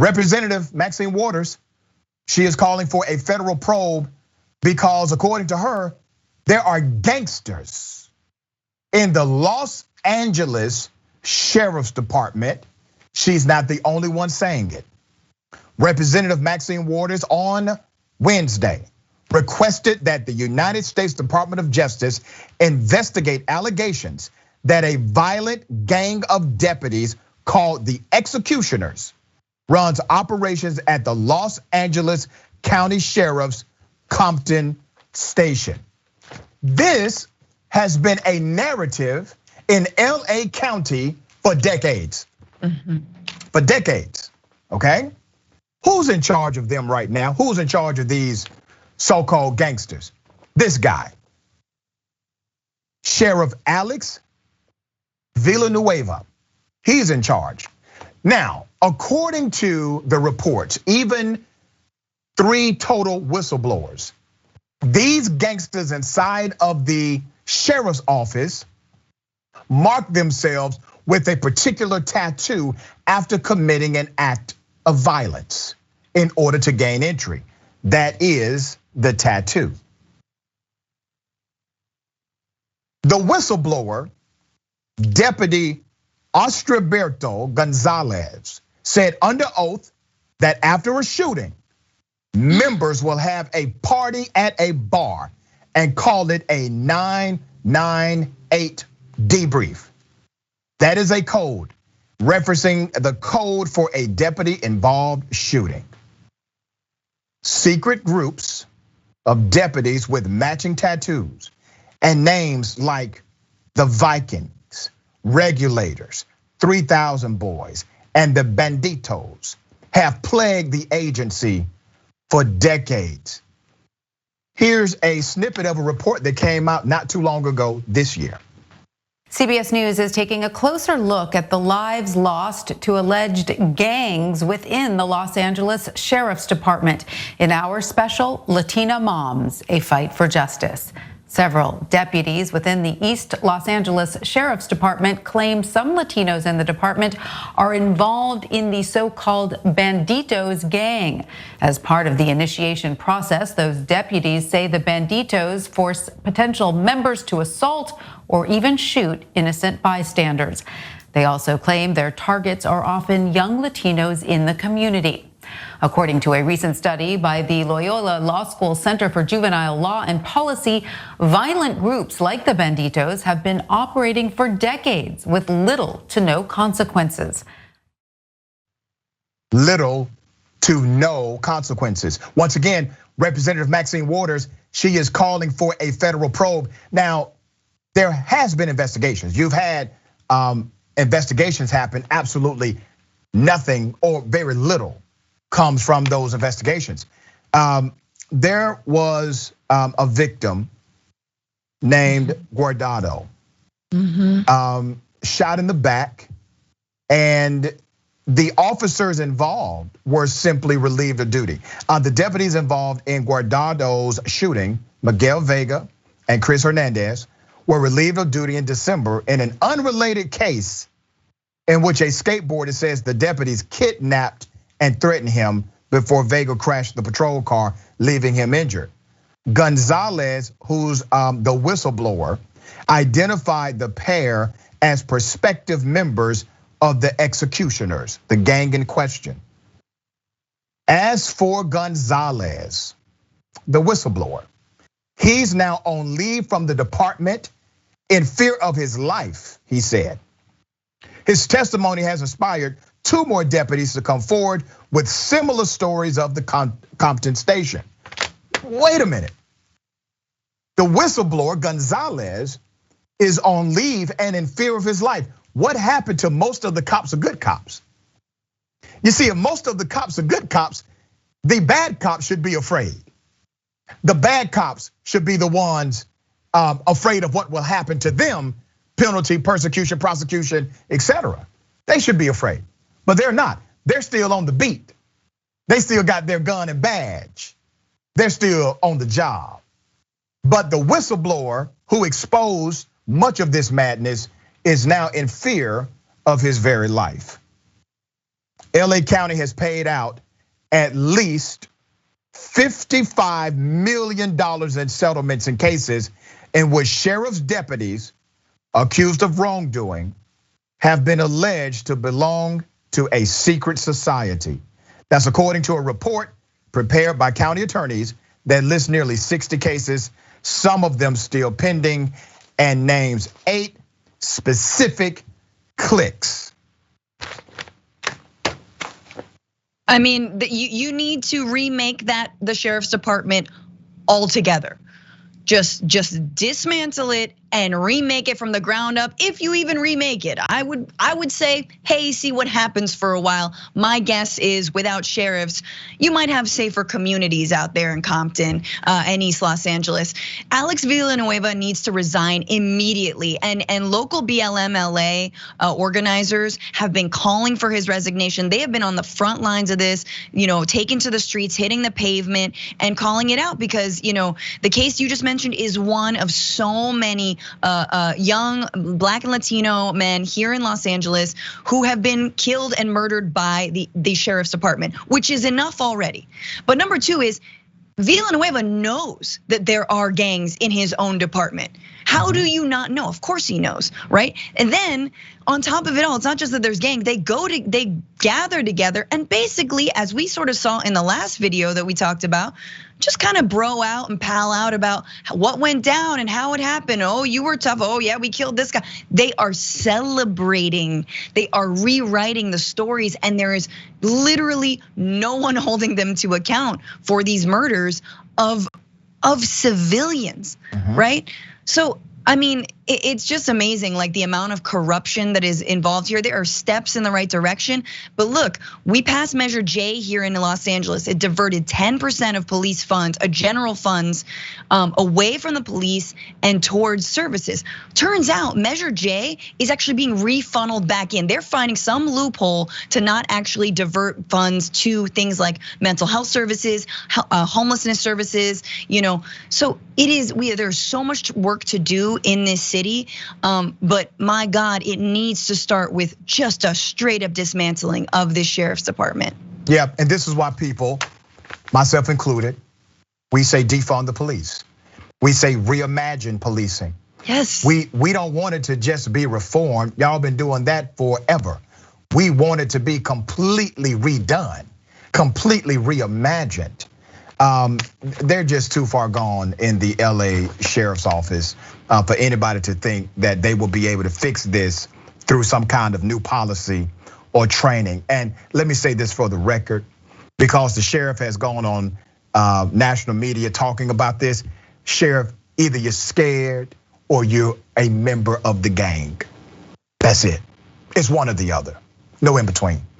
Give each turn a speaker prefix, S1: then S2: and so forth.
S1: Representative Maxine Waters, she is calling for a federal probe because according to her, there are gangsters in the Los Angeles Sheriff's Department. She's not the only one saying it. Representative Maxine Waters on Wednesday requested that the United States Department of Justice investigate allegations that a violent gang of deputies called the Executioners runs operations at the Los Angeles County Sheriff's Compton Station. This has been a narrative in LA County for decades. For decades, okay? Who's in charge of them right now? Who's in charge of these so-called gangsters? This guy, Sheriff Alex Villanueva. He's in charge. Now, according to the reports, even 3 total whistleblowers, these gangsters inside of the sheriff's office marked themselves with a particular tattoo after committing an act of violence in order to gain entry. That is the tattoo. The whistleblower, Deputy Ostraberto Gonzalez, said under oath that after a shooting, members will have a party at a bar and call it a 998 debrief. That is a code referencing the code for a deputy involved shooting. Secret groups of deputies with matching tattoos and names like the Vikings, Regulators, 3,000 Boys, and the Banditos have plagued the agency for decades. Here's a snippet of a report that came out not too long ago this year.
S2: CBS News is taking a closer look at the lives lost to alleged gangs within the Los Angeles Sheriff's Department in our special Latina Moms, a Fight for Justice. Several deputies within the East Los Angeles Sheriff's Department claim some Latinos in the department are involved in the so-called Banditos gang. As part of the initiation process, those deputies say the Banditos force potential members to assault or even shoot innocent bystanders. They also claim their targets are often young Latinos in the community. According to a recent study by the Loyola Law School Center for Juvenile Law and Policy, violent groups like the Banditos have been operating for decades with little to no consequences.
S1: Little to no consequences. Once again, Representative Maxine Waters, she is calling for a federal probe. Now, there has been investigations. You've had investigations happen, absolutely nothing or very little comes from those investigations. There was a victim named Guardado, shot in the back, and the officers involved were simply relieved of duty. The deputies involved in Guardado's shooting, Miguel Vega and Chris Hernandez, were relieved of duty in December in an unrelated case in which a skateboarder says the deputies kidnapped and threatened him before Vega crashed the patrol car, leaving him injured. Gonzalez, who's the whistleblower, identified the pair as prospective members of the Executioners, the gang in question. As for Gonzalez, the whistleblower, he's now on leave from the department in fear of his life, he said. His testimony has inspired 2 more deputies to come forward with similar stories of the Compton station. Wait a minute. The whistleblower, Gonzalez, is on leave and in fear of his life. What happened to most of the cops are good cops? You see, if most of the cops are good cops, the bad cops should be afraid. The bad cops should be the ones afraid of what will happen to them, penalty, persecution, prosecution, etc. They should be afraid, but they're not. They're still on the beat. They still got their gun and badge. They're still on the job. But the whistleblower who exposed much of this madness is now in fear of his very life. LA County has paid out at least $55 million in settlements in cases in which sheriff's deputies accused of wrongdoing have been alleged to belong to a secret society. That's according to a report prepared by county attorneys that lists nearly 60 cases, some of them still pending, and names 8 specific cliques.
S3: I mean, you need to remake the sheriff's department altogether. Just dismantle it and remake it from the ground up. If you even remake it, I would say, hey, see what happens for a while. My guess is without sheriffs, you might have safer communities out there in Compton and East Los Angeles. Alex Villanueva needs to resign immediately, and local BLM LA organizers have been calling for his resignation. They have been on the front lines of this, taken to the streets, hitting the pavement, and calling it out because the case you just mentioned is one of so many young Black and Latino men here in Los Angeles who have been killed and murdered by the sheriff's department, which is enough already. But number 2 is Villanueva knows that there are gangs in his own department. How do you not know? Of course he knows, right? And then on top of it all, it's not just that there's gangs, they gather together and basically, as we sort of saw in the last video that we talked about, just kind of bro out and pal out about what went down and how it happened. Oh, you were tough. Oh yeah, we killed this guy. They are celebrating, they are rewriting the stories, and there is literally no one holding them to account for these murders of civilians, right? So I mean, it's just amazing, like the amount of corruption that is involved here. There are steps in the right direction, but look, we passed Measure J here in Los Angeles. It diverted 10% of police funds, general funds, away from the police and towards services. Turns out Measure J is actually being refunneled back in. They're finding some loophole to not actually divert funds to things like mental health services, homelessness services, So it is, there's so much work to do in this city, but my God, it needs to start with just a straight up dismantling of this sheriff's department.
S1: Yeah, and this is why people, myself included, we say defund the police. We say reimagine policing.
S3: Yes.
S1: We don't want it to just be reformed. Y'all been doing that forever. We want it to be completely redone, completely reimagined. They're just too far gone in the LA Sheriff's Office for anybody to think that they will be able to fix this through some kind of new policy or training. And let me say this for the record, because the sheriff has gone on national media talking about this. Sheriff, either you're scared or you're a member of the gang. That's it. It's one or the other. No in between.